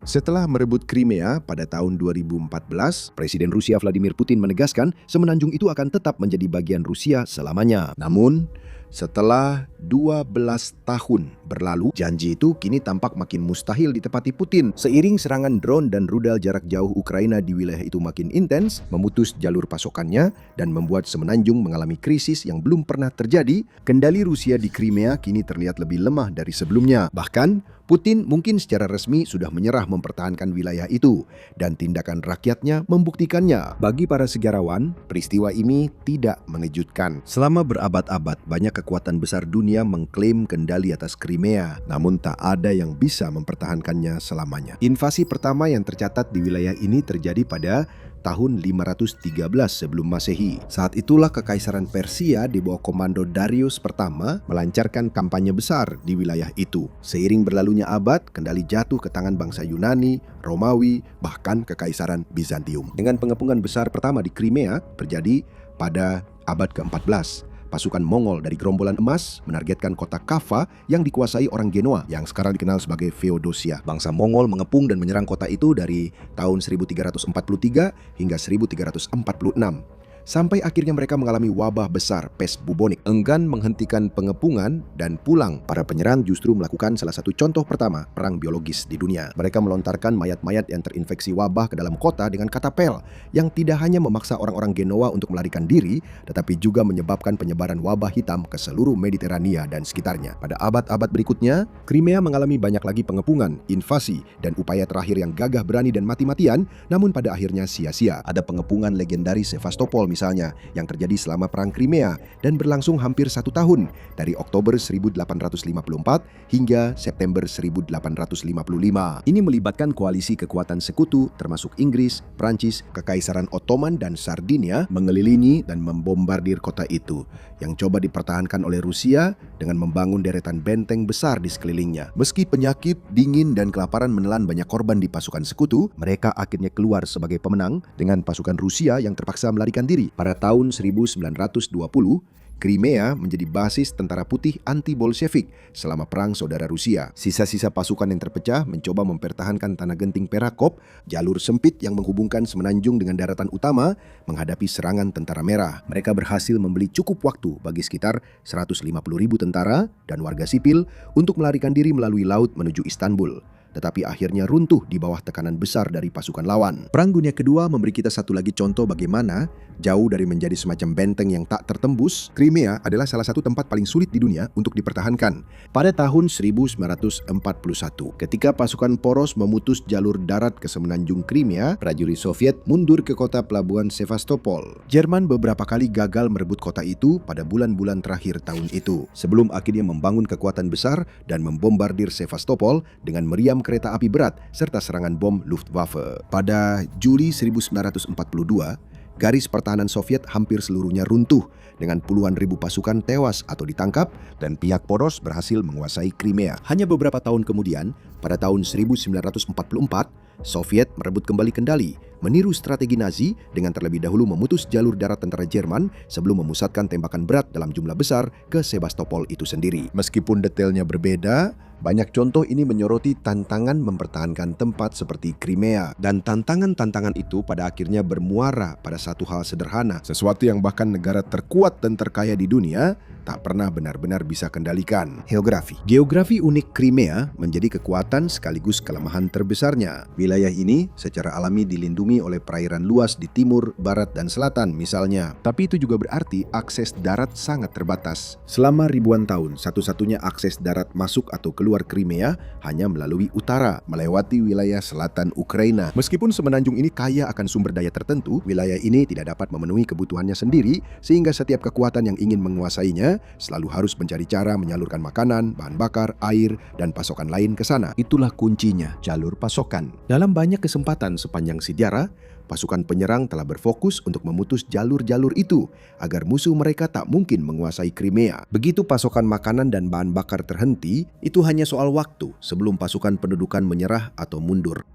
Setelah merebut Crimea pada tahun 2014, Presiden Rusia Vladimir Putin menegaskan semenanjung itu akan tetap menjadi bagian Rusia selamanya. Namun, setelah 12 tahun berlalu, janji itu kini tampak makin mustahil ditepati Putin. Seiring serangan drone dan rudal jarak jauh Ukraina di wilayah itu makin intens, memutus jalur pasokannya, dan membuat semenanjung mengalami krisis yang belum pernah terjadi, kendali Rusia di Crimea kini terlihat lebih lemah dari sebelumnya. Bahkan, Putin mungkin secara resmi sudah menyerah mempertahankan wilayah itu, dan tindakan rakyatnya membuktikannya. Bagi para sejarawan, peristiwa ini tidak mengejutkan. Selama berabad-abad, banyak kekuatan besar dunia mengklaim kendali atas Crimea, namun tak ada yang bisa mempertahankannya selamanya. Invasi pertama yang tercatat di wilayah ini terjadi pada tahun 513 sebelum Masehi. Saat itulah Kekaisaran Persia di bawah komando Darius pertama melancarkan kampanye besar di wilayah itu. Seiring berlalunya abad, kendali jatuh ke tangan bangsa Yunani, Romawi, bahkan Kekaisaran Bizantium. Dengan pengepungan besar pertama di Crimea terjadi pada abad ke-14. Pasukan Mongol dari Gerombolan Emas menargetkan kota Kaffa yang dikuasai orang Genoa yang sekarang dikenal sebagai Feodosia. Bangsa Mongol mengepung dan menyerang kota itu dari tahun 1343 hingga 1346. Sampai akhirnya mereka mengalami wabah besar, pes bubonik. Enggan menghentikan pengepungan dan pulang, para penyerang justru melakukan salah satu contoh pertama perang biologis di dunia. Mereka melontarkan mayat-mayat yang terinfeksi wabah ke dalam kota dengan katapel, yang tidak hanya memaksa orang-orang Genoa untuk melarikan diri, tetapi juga menyebabkan penyebaran wabah hitam ke seluruh Mediterania dan sekitarnya. Pada abad-abad berikutnya, Crimea mengalami banyak lagi pengepungan, invasi, dan upaya terakhir yang gagah berani dan mati-matian, namun pada akhirnya sia-sia. Ada pengepungan legendaris Sevastopol misalnya, yang terjadi selama Perang Crimea dan berlangsung hampir 1 tahun, dari Oktober 1854 hingga September 1855. Ini melibatkan koalisi kekuatan sekutu termasuk Inggris, Prancis, Kekaisaran Ottoman, dan Sardinia mengelilingi dan membombardir kota itu, yang coba dipertahankan oleh Rusia dengan membangun deretan benteng besar di sekelilingnya. Meski penyakit, dingin, dan kelaparan menelan banyak korban di pasukan sekutu, mereka akhirnya keluar sebagai pemenang dengan pasukan Rusia yang terpaksa melarikan diri. Pada tahun 1920, Crimea menjadi basis tentara putih anti-Bolshevik selama Perang Saudara Rusia. Sisa-sisa pasukan yang terpecah mencoba mempertahankan tanah genting Perakop, jalur sempit yang menghubungkan semenanjung dengan daratan utama, menghadapi serangan tentara merah. Mereka berhasil membeli cukup waktu bagi sekitar 150.000 tentara dan warga sipil untuk melarikan diri melalui laut menuju Istanbul, tetapi akhirnya runtuh di bawah tekanan besar dari pasukan lawan. Perang Dunia Kedua memberi kita satu lagi contoh bagaimana, jauh dari menjadi semacam benteng yang tak tertembus, Crimea adalah salah satu tempat paling sulit di dunia untuk dipertahankan. Pada tahun 1941, ketika pasukan Poros memutus jalur darat ke semenanjung Crimea, prajurit Soviet mundur ke kota pelabuhan Sevastopol. Jerman beberapa kali gagal merebut kota itu pada bulan-bulan terakhir tahun itu, sebelum akhirnya membangun kekuatan besar dan membombardir Sevastopol dengan meriam kereta api berat serta serangan bom Luftwaffe. Pada Juli 1942, garis pertahanan Soviet hampir seluruhnya runtuh dengan puluhan ribu pasukan tewas atau ditangkap dan pihak Poros berhasil menguasai Crimea. Hanya beberapa tahun kemudian, pada tahun 1944, Soviet merebut kembali kendali, meniru strategi Nazi dengan terlebih dahulu memutus jalur darat tentara Jerman sebelum memusatkan tembakan berat dalam jumlah besar ke Sevastopol itu sendiri. Meskipun detailnya berbeda, banyak contoh ini menyoroti tantangan mempertahankan tempat seperti Crimea. Dan tantangan-tantangan itu pada akhirnya bermuara pada satu hal sederhana, sesuatu yang bahkan negara terkuat dan terkaya di dunia tak pernah benar-benar bisa kendalikan: geografi. Geografi unik Crimea menjadi kekuatan sekaligus kelemahan terbesarnya. Wilayah ini secara alami dilindungi oleh perairan luas di timur, barat, dan selatan misalnya. Tapi itu juga berarti akses darat sangat terbatas. Selama ribuan tahun, satu-satunya akses darat masuk atau keluar Crimea hanya melalui utara, melewati wilayah selatan Ukraina. Meskipun semenanjung ini kaya akan sumber daya tertentu, wilayah ini tidak dapat memenuhi kebutuhannya sendiri, sehingga setiap kekuatan yang ingin menguasainya selalu harus mencari cara menyalurkan makanan, bahan bakar, air, dan pasokan lain ke sana. Itulah kuncinya, jalur pasokan. Dalam banyak kesempatan sepanjang sejarah, pasukan penyerang telah berfokus untuk memutus jalur-jalur itu agar musuh mereka tak mungkin menguasai Crimea. Begitu pasokan makanan dan bahan bakar terhenti, itu hanya soal waktu sebelum pasukan pendudukan menyerah atau mundur.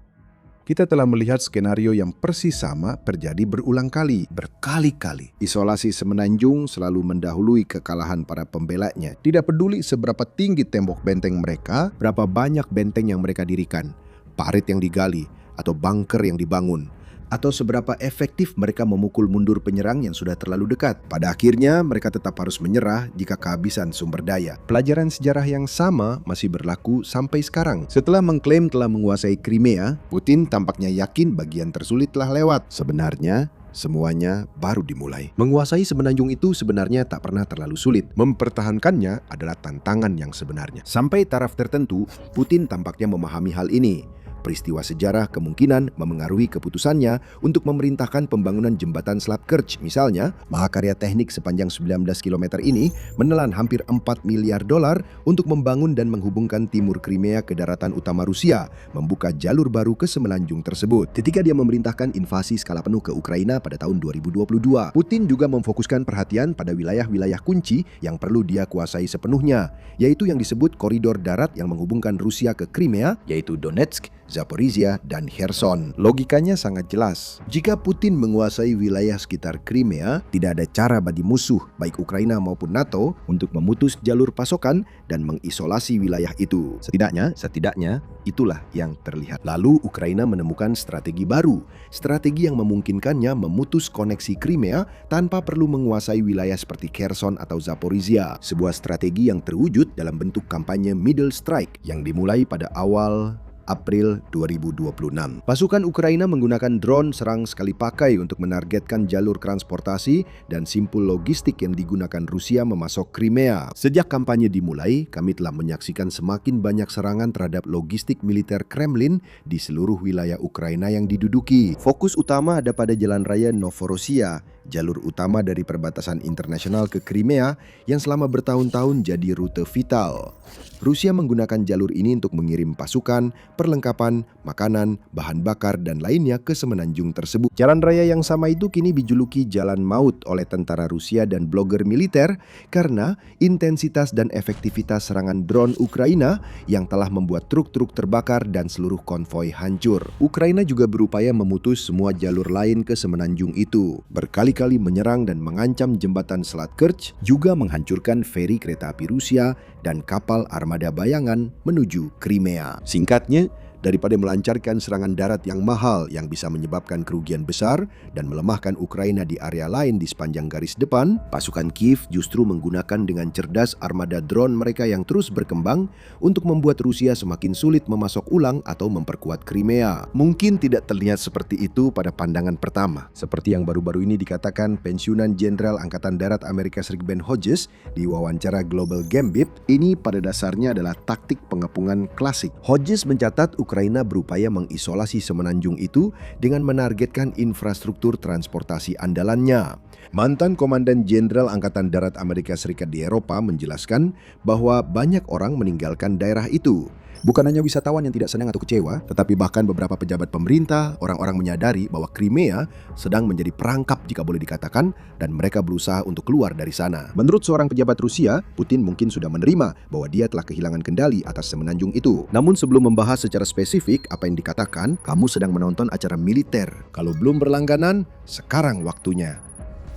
Kita telah melihat skenario yang persis sama terjadi berulang kali, berkali-kali. Isolasi semenanjung selalu mendahului kekalahan para pembelanya. Tidak peduli seberapa tinggi tembok benteng mereka, berapa banyak benteng yang mereka dirikan. parit yang digali, atau bunker yang dibangun, atau seberapa efektif mereka memukul mundur penyerang yang sudah terlalu dekat. Pada akhirnya, mereka tetap harus menyerah jika kehabisan sumber daya. Pelajaran sejarah yang sama masih berlaku sampai sekarang. Setelah mengklaim telah menguasai Crimea, Putin tampaknya yakin bagian tersulit telah lewat. Sebenarnya, semuanya baru dimulai. Menguasai semenanjung itu sebenarnya tak pernah terlalu sulit. Mempertahankannya adalah tantangan yang sebenarnya. Sampai taraf tertentu, Putin tampaknya memahami hal ini. Peristiwa sejarah kemungkinan memengaruhi keputusannya untuk memerintahkan pembangunan jembatan Selat Kerch. Misalnya, mahakarya teknik sepanjang 19 km ini menelan hampir 4 miliar dolar untuk membangun dan menghubungkan timur Crimea ke daratan utama Rusia, membuka jalur baru ke semenanjung tersebut. Ketika dia memerintahkan invasi skala penuh ke Ukraina pada tahun 2022, Putin juga memfokuskan perhatian pada wilayah-wilayah kunci yang perlu dia kuasai sepenuhnya, yaitu yang disebut koridor darat yang menghubungkan Rusia ke Crimea, yaitu Donetsk, Zaporizhia, dan Kherson. Logikanya sangat jelas. Jika Putin menguasai wilayah sekitar Crimea, tidak ada cara bagi musuh, baik Ukraina maupun NATO, untuk memutus jalur pasokan dan mengisolasi wilayah itu. Setidaknya itulah yang terlihat. Lalu Ukraina menemukan strategi baru. Strategi yang memungkinkannya memutus koneksi Crimea tanpa perlu menguasai wilayah seperti Kherson atau Zaporizhia. Sebuah strategi yang terwujud dalam bentuk kampanye Middle Strike yang dimulai pada awal April 2026. Pasukan Ukraina menggunakan drone serang sekali pakai untuk menargetkan jalur transportasi dan simpul logistik yang digunakan Rusia memasok Crimea. Sejak kampanye dimulai, kami telah menyaksikan semakin banyak serangan terhadap logistik militer Kremlin di seluruh wilayah Ukraina yang diduduki. Fokus utama ada pada Jalan Raya Novorossiya, jalur utama dari perbatasan internasional ke Crimea yang selama bertahun-tahun jadi rute vital. Rusia menggunakan jalur ini untuk mengirim pasukan, perlengkapan, makanan, bahan bakar, dan lainnya ke semenanjung tersebut. Jalan raya yang sama itu kini dijuluki Jalan Maut oleh tentara Rusia dan blogger militer karena intensitas dan efektivitas serangan drone Ukraina yang telah membuat truk-truk terbakar dan seluruh konvoi hancur. Ukraina juga berupaya memutus semua jalur lain ke semenanjung itu. Berkali-kali menyerang dan mengancam jembatan Selat Kerch, juga menghancurkan feri kereta api Rusia dan kapal armada bayangan menuju Crimea. Singkatnya, daripada melancarkan serangan darat yang mahal yang bisa menyebabkan kerugian besar dan melemahkan Ukraina di area lain di sepanjang garis depan, pasukan Kiev justru menggunakan dengan cerdas armada drone mereka yang terus berkembang untuk membuat Rusia semakin sulit memasok ulang atau memperkuat Crimea. Mungkin tidak terlihat seperti itu pada pandangan pertama, seperti yang baru-baru ini dikatakan pensiunan Jenderal Angkatan Darat Amerika Serikat Ben Hodges di wawancara Global Gambit. Ini pada dasarnya adalah taktik pengepungan klasik. Hodges mencatat Ukraina berupaya mengisolasi semenanjung itu dengan menargetkan infrastruktur transportasi andalannya. Mantan Komandan Jenderal Angkatan Darat Amerika Serikat di Eropa menjelaskan bahwa banyak orang meninggalkan daerah itu. Bukan hanya wisatawan yang tidak senang atau kecewa, tetapi bahkan beberapa pejabat pemerintah, orang-orang menyadari bahwa Crimea sedang menjadi perangkap jika boleh dikatakan, dan mereka berusaha untuk keluar dari sana. Menurut seorang pejabat Rusia, Putin mungkin sudah menerima bahwa dia telah kehilangan kendali atas semenanjung itu. Namun sebelum membahas secara spesifik apa yang dikatakan, kamu sedang menonton acara militer. Kalau belum berlangganan, sekarang waktunya.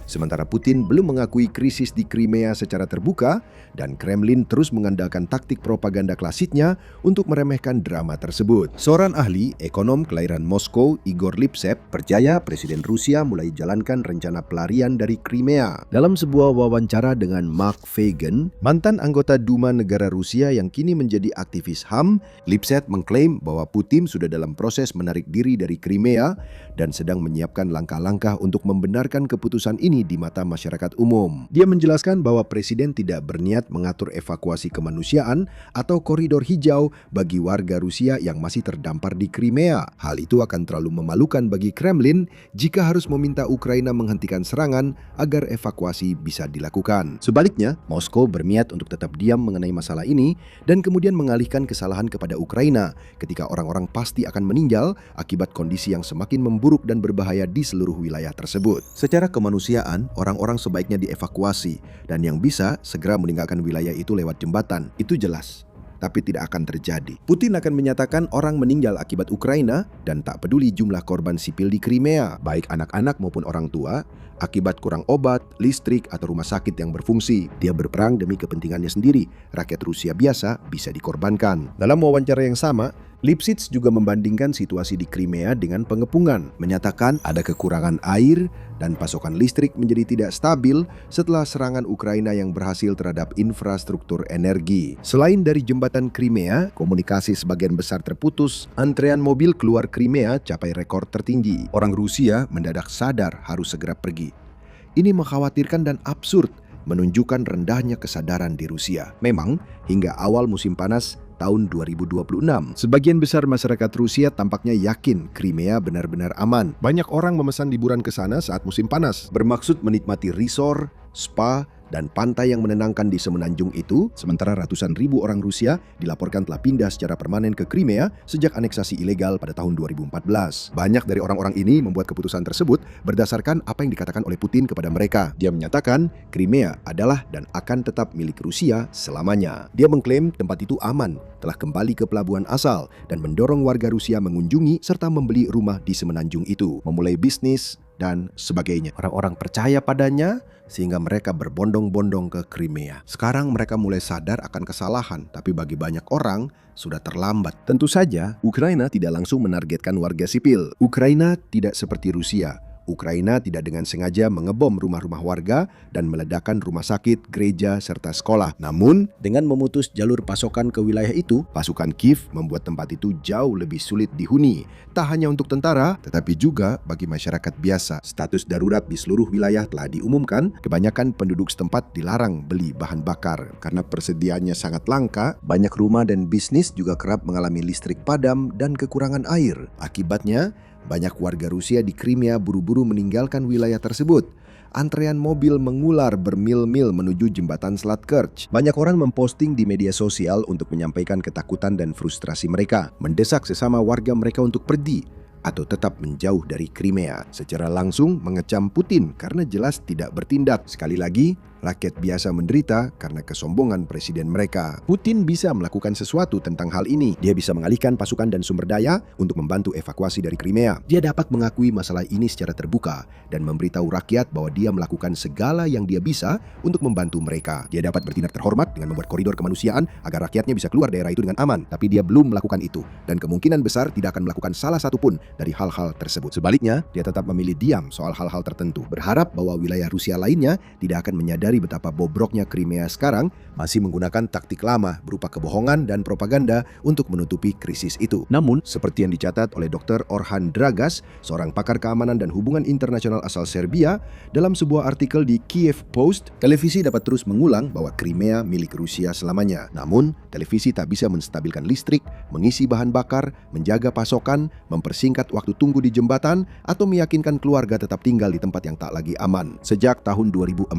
Sementara Putin belum mengakui krisis di Crimea secara terbuka dan Kremlin terus mengandalkan taktik propaganda klasiknya untuk meremehkan drama tersebut. Seorang ahli ekonom kelahiran Moskow, Igor Lipsev, percaya Presiden Rusia mulai jalankan rencana pelarian dari Crimea. Dalam sebuah wawancara dengan Mark Fagan, mantan anggota Duma negara Rusia yang kini menjadi aktivis HAM, Lipsev mengklaim bahwa Putin sudah dalam proses menarik diri dari Crimea dan sedang menyiapkan langkah-langkah untuk membenarkan keputusan ini di mata masyarakat umum. Dia menjelaskan bahwa Presiden tidak berniat mengatur evakuasi kemanusiaan atau koridor hijau bagi warga Rusia yang masih terdampar di Crimea. Hal itu akan terlalu memalukan bagi Kremlin jika harus meminta Ukraina menghentikan serangan agar evakuasi bisa dilakukan. Sebaliknya, Moskow berniat untuk tetap diam mengenai masalah ini dan kemudian mengalihkan kesalahan kepada Ukraina ketika orang-orang pasti akan meninggal akibat kondisi yang semakin memburuk dan berbahaya di seluruh wilayah tersebut. Secara kemanusiaan, orang-orang sebaiknya dievakuasi dan yang bisa segera meninggalkan wilayah itu lewat jembatan. Itu jelas, tapi tidak akan terjadi. Putin akan menyatakan orang meninggal akibat Ukraina dan tak peduli jumlah korban sipil di Crimea, baik anak-anak maupun orang tua, akibat kurang obat, listrik, atau rumah sakit yang berfungsi. Dia berperang demi kepentingannya sendiri. Rakyat Rusia biasa bisa dikorbankan. Dalam wawancara yang sama, Lipsitz juga membandingkan situasi di Crimea dengan pengepungan, menyatakan ada kekurangan air dan pasokan listrik menjadi tidak stabil setelah serangan Ukraina yang berhasil terhadap infrastruktur energi. Selain dari jembatan Crimea, komunikasi sebagian besar terputus, antrean mobil keluar Crimea capai rekor tertinggi. Orang Rusia mendadak sadar harus segera pergi. Ini mengkhawatirkan dan absurd, menunjukkan rendahnya kesadaran di Rusia. Memang, hingga awal musim panas tahun 2026, sebagian besar masyarakat Rusia tampaknya yakin Crimea benar-benar aman. Banyak orang memesan liburan ke sana saat musim panas, bermaksud menikmati resort, spa, dan pantai yang menenangkan di semenanjung itu, sementara ratusan ribu orang Rusia dilaporkan telah pindah secara permanen ke Crimea sejak aneksasi ilegal pada tahun 2014. Banyak dari orang-orang ini membuat keputusan tersebut berdasarkan apa yang dikatakan oleh Putin kepada mereka. Dia menyatakan Crimea adalah dan akan tetap milik Rusia selamanya. Dia mengklaim tempat itu aman, telah kembali ke pelabuhan asal, dan mendorong warga Rusia mengunjungi serta membeli rumah di semenanjung itu, memulai bisnis, dan sebagainya. Orang-orang percaya padanya sehingga mereka berbondong-bondong ke Crimea. Sekarang mereka mulai sadar akan kesalahan, tapi bagi banyak orang sudah terlambat. Tentu saja, Ukraina tidak langsung menargetkan warga sipil. Ukraina tidak seperti Rusia. Ukraina tidak dengan sengaja mengebom rumah-rumah warga dan meledakkan rumah sakit, gereja, serta sekolah. Namun, dengan memutus jalur pasokan ke wilayah itu, pasukan Kiev membuat tempat itu jauh lebih sulit dihuni. Tak hanya untuk tentara, tetapi juga bagi masyarakat biasa. Status darurat di seluruh wilayah telah diumumkan. Kebanyakan penduduk setempat dilarang beli bahan bakar. Karena persediaannya sangat langka, banyak rumah dan bisnis juga kerap mengalami listrik padam dan kekurangan air. Akibatnya, banyak warga Rusia di Crimea buru-buru meninggalkan wilayah tersebut. Antrean mobil mengular bermil-mil menuju jembatan Selat Kerch. Banyak orang memposting di media sosial untuk menyampaikan ketakutan dan frustrasi mereka, mendesak sesama warga mereka untuk pergi atau tetap menjauh dari Crimea. Secara langsung mengecam Putin karena jelas tidak bertindak. Sekali lagi, rakyat biasa menderita karena kesombongan presiden mereka. Putin bisa melakukan sesuatu tentang hal ini. Dia bisa mengalihkan pasukan dan sumber daya untuk membantu evakuasi dari Crimea. Dia dapat mengakui masalah ini secara terbuka dan memberitahu rakyat bahwa dia melakukan segala yang dia bisa untuk membantu mereka. Dia dapat bertindak terhormat dengan membuat koridor kemanusiaan agar rakyatnya bisa keluar daerah itu dengan aman. Tapi dia belum melakukan itu dan kemungkinan besar tidak akan melakukan salah satu pun dari hal-hal tersebut. Sebaliknya, dia tetap memilih diam soal hal-hal tertentu, berharap bahwa wilayah Rusia lainnya tidak akan menyadari betapa bobroknya Crimea sekarang, masih menggunakan taktik lama berupa kebohongan dan propaganda untuk menutupi krisis itu. Namun, seperti yang dicatat oleh Dr. Orhan Dragas, seorang pakar keamanan dan hubungan internasional asal Serbia, dalam sebuah artikel di Kiev Post, televisi dapat terus mengulang bahwa Crimea milik Rusia selamanya. Namun, televisi tak bisa menstabilkan listrik, mengisi bahan bakar, menjaga pasokan, mempersingkat waktu tunggu di jembatan, atau meyakinkan keluarga tetap tinggal di tempat yang tak lagi aman. Sejak tahun 2014,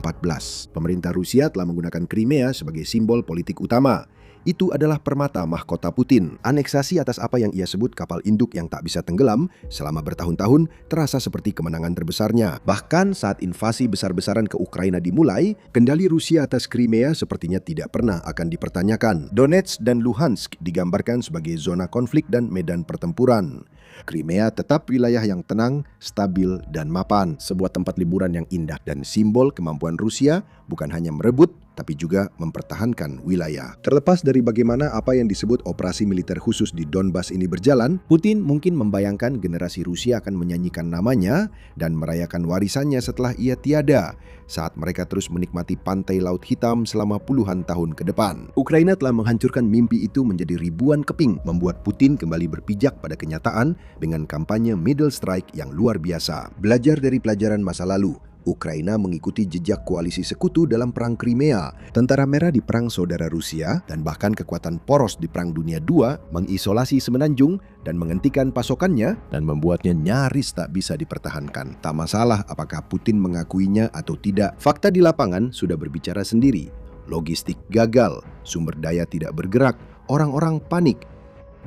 pemerintah Rusia telah menggunakan Crimea sebagai simbol politik utama. Itu adalah permata mahkota Putin. Aneksasi atas apa yang ia sebut kapal induk yang tak bisa tenggelam selama bertahun-tahun terasa seperti kemenangan terbesarnya. Bahkan saat invasi besar-besaran ke Ukraina dimulai, kendali Rusia atas Crimea sepertinya tidak pernah akan dipertanyakan. Donetsk dan Luhansk digambarkan sebagai zona konflik dan medan pertempuran. Crimea tetap wilayah yang tenang, stabil, dan mapan. Sebuah tempat liburan yang indah dan simbol kemampuan Rusia bukan hanya merebut, tapi juga mempertahankan wilayah. Terlepas dari bagaimana apa yang disebut operasi militer khusus di Donbas ini berjalan, Putin mungkin membayangkan generasi Rusia akan menyanyikan namanya dan merayakan warisannya setelah ia tiada, saat mereka terus menikmati pantai Laut Hitam selama puluhan tahun ke depan. Ukraina telah menghancurkan mimpi itu menjadi ribuan keping, membuat Putin kembali berpijak pada kenyataan dengan kampanye Middle Strike yang luar biasa. Belajar dari pelajaran masa lalu, Ukraina mengikuti jejak koalisi sekutu dalam Perang Crimea, Tentara Merah di Perang Saudara Rusia, dan bahkan kekuatan poros di Perang Dunia II mengisolasi semenanjung dan menghentikan pasokannya dan membuatnya nyaris tak bisa dipertahankan. Tak masalah apakah Putin mengakuinya atau tidak, fakta di lapangan sudah berbicara sendiri. Logistik gagal, sumber daya tidak bergerak, orang-orang panik,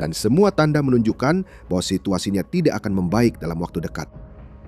dan semua tanda menunjukkan bahwa situasinya tidak akan membaik dalam waktu dekat.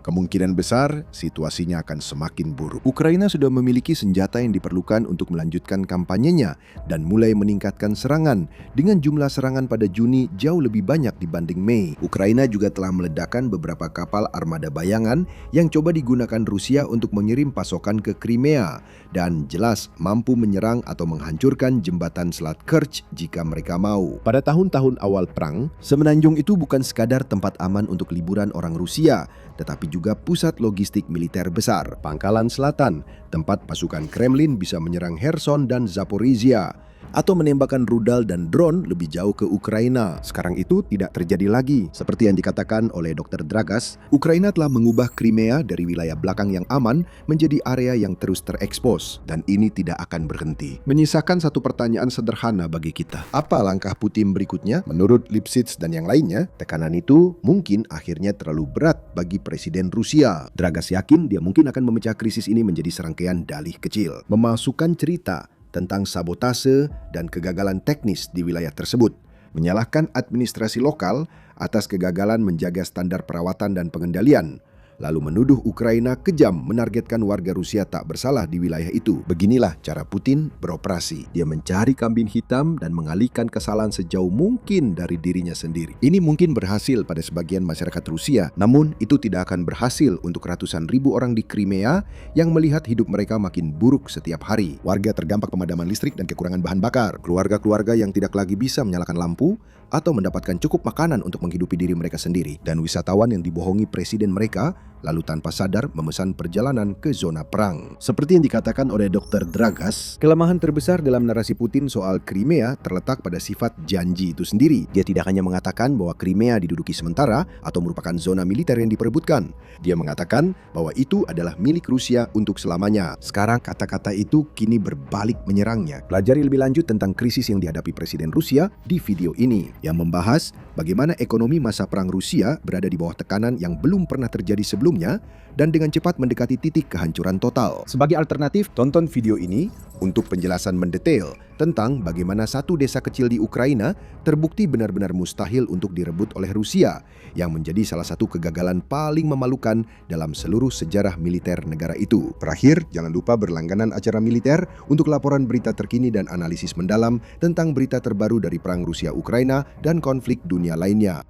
kemungkinan besar situasinya akan semakin buruk. Ukraina sudah memiliki senjata yang diperlukan untuk melanjutkan kampanyenya dan mulai meningkatkan serangan dengan jumlah serangan pada Juni jauh lebih banyak dibanding Mei. Ukraina juga telah meledakkan beberapa kapal armada bayangan yang coba digunakan Rusia untuk mengirim pasokan ke Crimea dan jelas mampu menyerang atau menghancurkan jembatan Selat Kerch jika mereka mau. Pada tahun-tahun awal perang, semenanjung itu bukan sekadar tempat aman untuk liburan orang Rusia, tetapi juga pusat logistik militer besar. Pangkalan Selatan, tempat pasukan Kremlin bisa menyerang Kherson dan Zaporizhia, atau menembakkan rudal dan drone lebih jauh ke Ukraina. Sekarang itu tidak terjadi lagi. Seperti yang dikatakan oleh Dr. Dragas, Ukraina telah mengubah Crimea dari wilayah belakang yang aman menjadi area yang terus terekspos. Dan ini tidak akan berhenti. Menyisakan satu pertanyaan sederhana bagi kita. Apa langkah Putin berikutnya? Menurut Lipsitz dan yang lainnya, tekanan itu mungkin akhirnya terlalu berat bagi Presiden Rusia. Dragas yakin dia mungkin akan memecah krisis ini menjadi serangkaian dalih kecil. Memasukkan cerita tentang sabotase dan kegagalan teknis di wilayah tersebut, menyalahkan administrasi lokal atas kegagalan menjaga standar perawatan dan pengendalian, lalu menuduh Ukraina kejam menargetkan warga Rusia tak bersalah di wilayah itu. Beginilah cara Putin beroperasi. Dia mencari kambing hitam dan mengalihkan kesalahan sejauh mungkin dari dirinya sendiri. Ini mungkin berhasil pada sebagian masyarakat Rusia, namun itu tidak akan berhasil untuk ratusan ribu orang di Crimea yang melihat hidup mereka makin buruk setiap hari. Warga terdampak pemadaman listrik dan kekurangan bahan bakar. Keluarga-keluarga yang tidak lagi bisa menyalakan lampu atau mendapatkan cukup makanan untuk menghidupi diri mereka sendiri. Dan wisatawan yang dibohongi presiden mereka lalu tanpa sadar memesan perjalanan ke zona perang. Seperti yang dikatakan oleh Dr. Dragas, kelemahan terbesar dalam narasi Putin soal Crimea terletak pada sifat janji itu sendiri. Dia tidak hanya mengatakan bahwa Crimea diduduki sementara atau merupakan zona militer yang diperebutkan. Dia mengatakan bahwa itu adalah milik Rusia untuk selamanya. Sekarang kata-kata itu kini berbalik menyerangnya. Pelajari lebih lanjut tentang krisis yang dihadapi Presiden Rusia di video ini, yang membahas bagaimana ekonomi masa perang Rusia berada di bawah tekanan yang belum pernah terjadi sebelumnya dan dengan cepat mendekati titik kehancuran total. Sebagai alternatif, tonton video ini untuk penjelasan mendetail tentang bagaimana satu desa kecil di Ukraina terbukti benar-benar mustahil untuk direbut oleh Rusia, yang menjadi salah satu kegagalan paling memalukan dalam seluruh sejarah militer negara itu. Terakhir, jangan lupa berlangganan acara militer untuk laporan berita terkini dan analisis mendalam tentang berita terbaru dari perang Rusia-Ukraina dan konflik dunia lainnya.